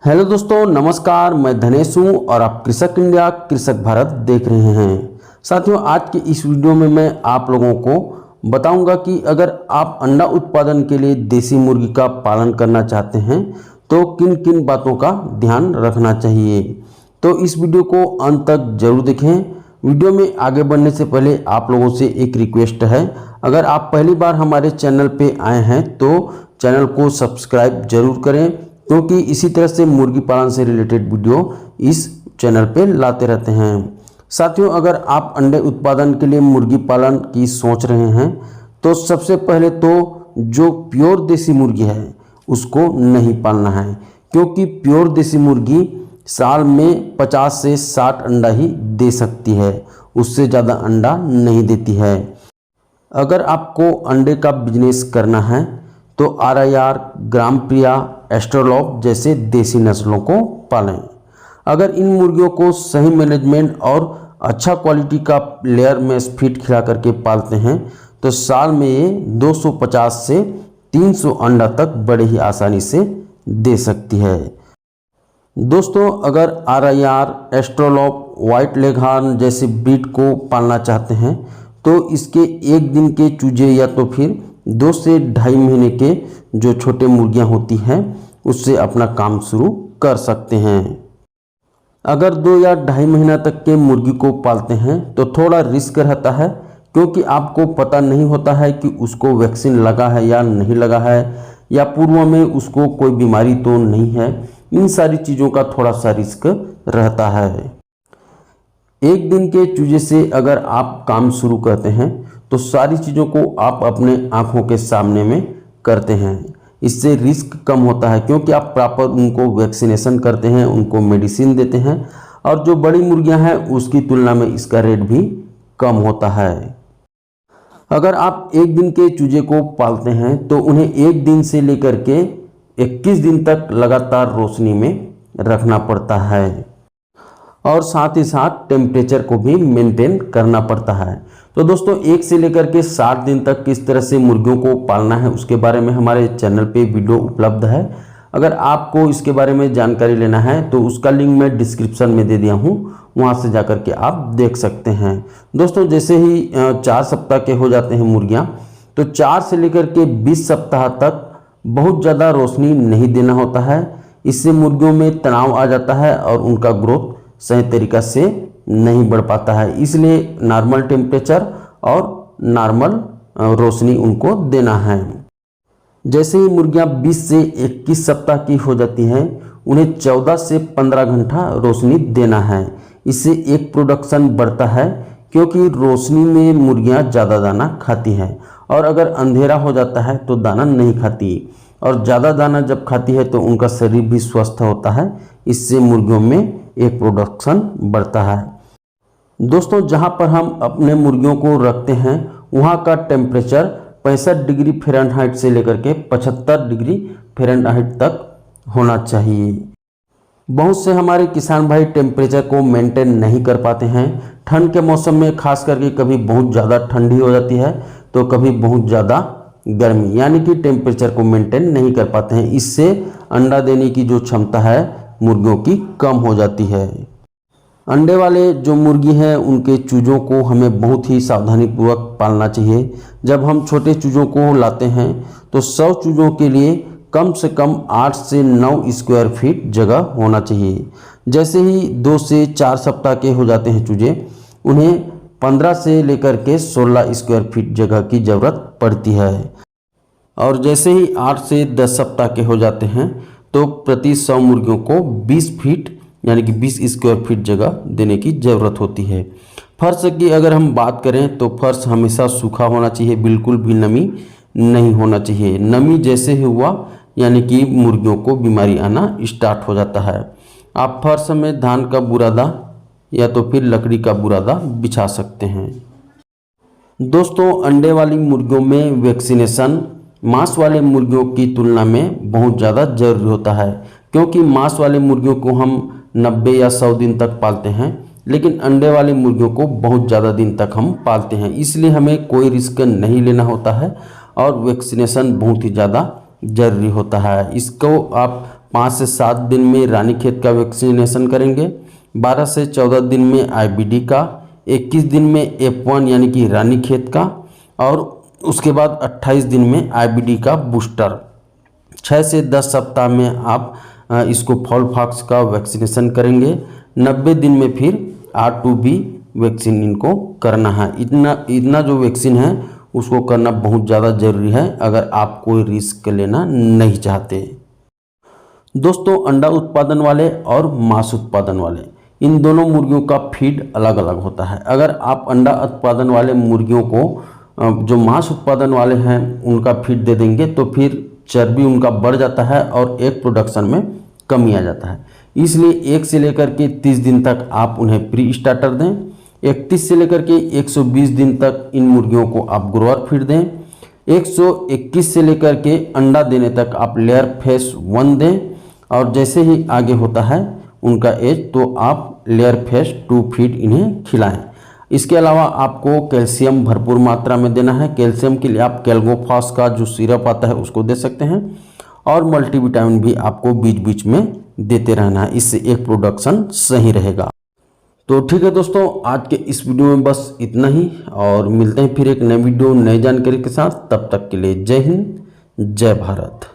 Hello दोस्तों, नमस्कार। मैं धनेश हूँ और आप कृषक इंडिया कृषक भारत देख रहे हैं। साथियों, आज की इस वीडियो में मैं आप लोगों को बताऊंगा कि अगर आप अंडा उत्पादन के लिए देसी मुर्गी का पालन करना चाहते हैं तो किन किन बातों का ध्यान रखना चाहिए। तो इस वीडियो को अंत तक जरूर देखें। वीडियो में आगे बढ़ने से पहले आप लोगों से एक रिक्वेस्ट है, अगर आप पहली बार हमारे चैनल पे आए हैं तो चैनल को सब्सक्राइब जरूर करें, क्योंकि इसी तरह से मुर्गी पालन से रिलेटेड वीडियो इस चैनल पे लाते रहते हैं। साथियों, अगर आप अंडे उत्पादन के लिए मुर्गी पालन की सोच रहे हैं तो सबसे पहले तो जो प्योर देसी मुर्गी है उसको नहीं पालना है, क्योंकि प्योर देसी मुर्गी साल में 50 से 60 अंडा ही दे सकती है, उससे ज़्यादा अंडा नहीं देती है। अगर आपको अंडे का बिजनेस करना है तो RIR, ग्राम प्रिया, एस्ट्रोलॉग जैसे देसी नस्लों को पालें। अगर इन मुर्गियों को सही मैनेजमेंट और अच्छा क्वालिटी का लेयर में फीड खिला करके पालते हैं तो साल में ये 250 से 300 अंडा तक बड़े ही आसानी से दे सकती है। दोस्तों, अगर RIR, एस्ट्रोलॉग, वाइट लेगहॉर्न जैसे ब्रीड को पालना चाहते हैं तो इसके एक दिन के चूजे या तो फिर 2 से 2.5 महीने के जो छोटे मुर्गियां होती हैं उससे अपना काम शुरू कर सकते हैं। अगर 2 या 2.5 महीना तक के मुर्गी को पालते हैं तो थोड़ा रिस्क रहता है, क्योंकि आपको पता नहीं होता है कि उसको वैक्सीन लगा है या नहीं लगा है, या पूर्व में उसको कोई बीमारी तो नहीं है। इन सारी चीज़ों का थोड़ा सा रिस्क रहता है। एक दिन के चूजे से अगर आप काम शुरू करते हैं तो सारी चीज़ों को आप अपने आँखों के सामने में करते हैं। इससे रिस्क कम होता है, क्योंकि आप प्रॉपर उनको वैक्सीनेशन करते हैं, उनको मेडिसिन देते हैं, और जो बड़ी मुर्गियां हैं उसकी तुलना में इसका रेट भी कम होता है। अगर आप एक दिन के चूजे को पालते हैं तो उन्हें एक दिन से लेकर के 21 दिन तक लगातार रोशनी में रखना पड़ता है, और साथ ही साथ टेम्परेचर को भी मेंटेन करना पड़ता है। तो दोस्तों, 1 से लेकर के 60 दिन तक किस तरह से मुर्गियों को पालना है उसके बारे में हमारे चैनल पे वीडियो उपलब्ध है। अगर आपको इसके बारे में जानकारी लेना है तो उसका लिंक मैं डिस्क्रिप्शन में दे दिया हूँ, वहाँ से जाकर के आप देख सकते हैं। दोस्तों, जैसे ही 4 सप्ताह के हो जाते हैं मुर्गियाँ, तो 4 से लेकर के 20 सप्ताह तक बहुत ज़्यादा रोशनी नहीं देना होता है। इससे मुर्गियों में तनाव आ जाता है और उनका ग्रोथ सही तरीक़ा से नहीं बढ़ पाता है। इसलिए नॉर्मल टेम्परेचर और नॉर्मल रोशनी उनको देना है। जैसे ही मुर्गियां 20 से 21 सप्ताह की हो जाती हैं, उन्हें 14 से 15 घंटा रोशनी देना है। इससे एक प्रोडक्शन बढ़ता है, क्योंकि रोशनी में मुर्गियां ज़्यादा दाना खाती हैं, और अगर अंधेरा हो जाता है तो दाना नहीं खाती, और ज़्यादा दाना जब खाती है तो उनका शरीर भी स्वस्थ होता है। इससे मुर्गियों में एक प्रोडक्शन बढ़ता है। दोस्तों, जहां पर हम अपने मुर्गियों को रखते हैं वहां का टेम्परेचर 65 डिग्री फ़ारेनहाइट से लेकर के 75 डिग्री फ़ारेनहाइट तक होना चाहिए। बहुत से हमारे किसान भाई टेम्परेचर को मेंटेन नहीं कर पाते हैं। ठंड के मौसम में खास करके कभी बहुत ज़्यादा ठंडी हो जाती है तो कभी बहुत ज़्यादा गर्मी, यानी कि टेम्परेचर को मेंटेन नहीं कर पाते हैं। इससे अंडा देने की जो क्षमता है मुर्गियों की कम हो जाती है। अंडे वाले जो मुर्गी हैं उनके चूज़ों को हमें बहुत ही सावधानीपूर्वक पालना चाहिए। जब हम छोटे चूज़ों को लाते हैं तो 100 चूज़ों के लिए कम से कम 8 से 9 स्क्वायर फीट जगह होना चाहिए। जैसे ही 2 से 4 सप्ताह के हो जाते हैं चूजे, उन्हें 15 से लेकर के 16 स्क्वायर फीट जगह की ज़रूरत पड़ती है, और जैसे ही 8 से 10 सप्ताह के हो जाते हैं तो प्रति 100 मुर्गियों को 20 फीट यानी कि 20 स्क्वायर फीट जगह देने की ज़रूरत होती है। फर्श की अगर हम बात करें तो फर्श हमेशा सूखा होना चाहिए, बिल्कुल भी नमी नहीं होना चाहिए। नमी जैसे ही हुआ यानी कि मुर्गियों को बीमारी आना स्टार्ट हो जाता है। आप फर्श में धान का बुरादा या तो फिर लकड़ी का बुरादा बिछा सकते हैं। दोस्तों, अंडे वाली मुर्गियों में वैक्सीनेशन मांस वाले मुर्गियों की तुलना में बहुत ज़्यादा जरूरी होता है, क्योंकि मांस वाले मुर्गियों को हम 90 या 100 दिन तक पालते हैं, लेकिन अंडे वाली मुर्गियों को बहुत ज़्यादा दिन तक हम पालते हैं। इसलिए हमें कोई रिस्क नहीं लेना होता है और वैक्सीनेशन बहुत ही ज़्यादा ज़रूरी होता है। इसको आप 5 से 7 दिन में रानीखेत का वैक्सीनेशन करेंगे, 12 से 14 दिन में IBD का, 21 दिन में F1 यानी कि रानीखेत का, और उसके बाद 28 दिन में IBD का बूस्टर। 6 से 10 सप्ताह में आप इसको फॉलपॉक्स का वैक्सीनेशन करेंगे। 90 दिन में फिर R2B वैक्सीन इनको करना है। इतना जो वैक्सीन है उसको करना बहुत ज़्यादा ज़रूरी है अगर आप कोई रिस्क लेना नहीं चाहते। दोस्तों, अंडा उत्पादन वाले और मांस उत्पादन वाले, इन दोनों मुर्गियों का फीड अलग अलग होता है। अगर आप अंडा उत्पादन वाले मुर्गियों को जो मांस उत्पादन वाले हैं उनका फीड दे देंगे तो फिर चर्बी उनका बढ़ जाता है और एग प्रोडक्शन में कमी आ जाता है। इसलिए 1 से लेकर के 30 दिन तक आप उन्हें प्री स्टार्टर दें। 31 से लेकर के 120 दिन तक इन मुर्गियों को आप ग्रोअर फीड दें। 121 से लेकर के अंडा देने तक आप लेयर फेस 1 दें, और जैसे ही आगे होता है उनका एज तो आप लेयर फेस 2 फीड इन्हें खिलाएं। इसके अलावा आपको कैल्शियम भरपूर मात्रा में देना है। कैल्शियम के लिए आप कैल्गोफॉस का जो सिरप आता है उसको दे सकते हैं, और मल्टीविटामिन भी आपको बीच बीच में देते रहना है। इससे एक प्रोडक्शन सही रहेगा। तो ठीक है दोस्तों, आज के इस वीडियो में बस इतना ही, और मिलते हैं फिर एक नई वीडियो नई जानकारी के साथ। तब तक के लिए जय हिंद, जय भारत।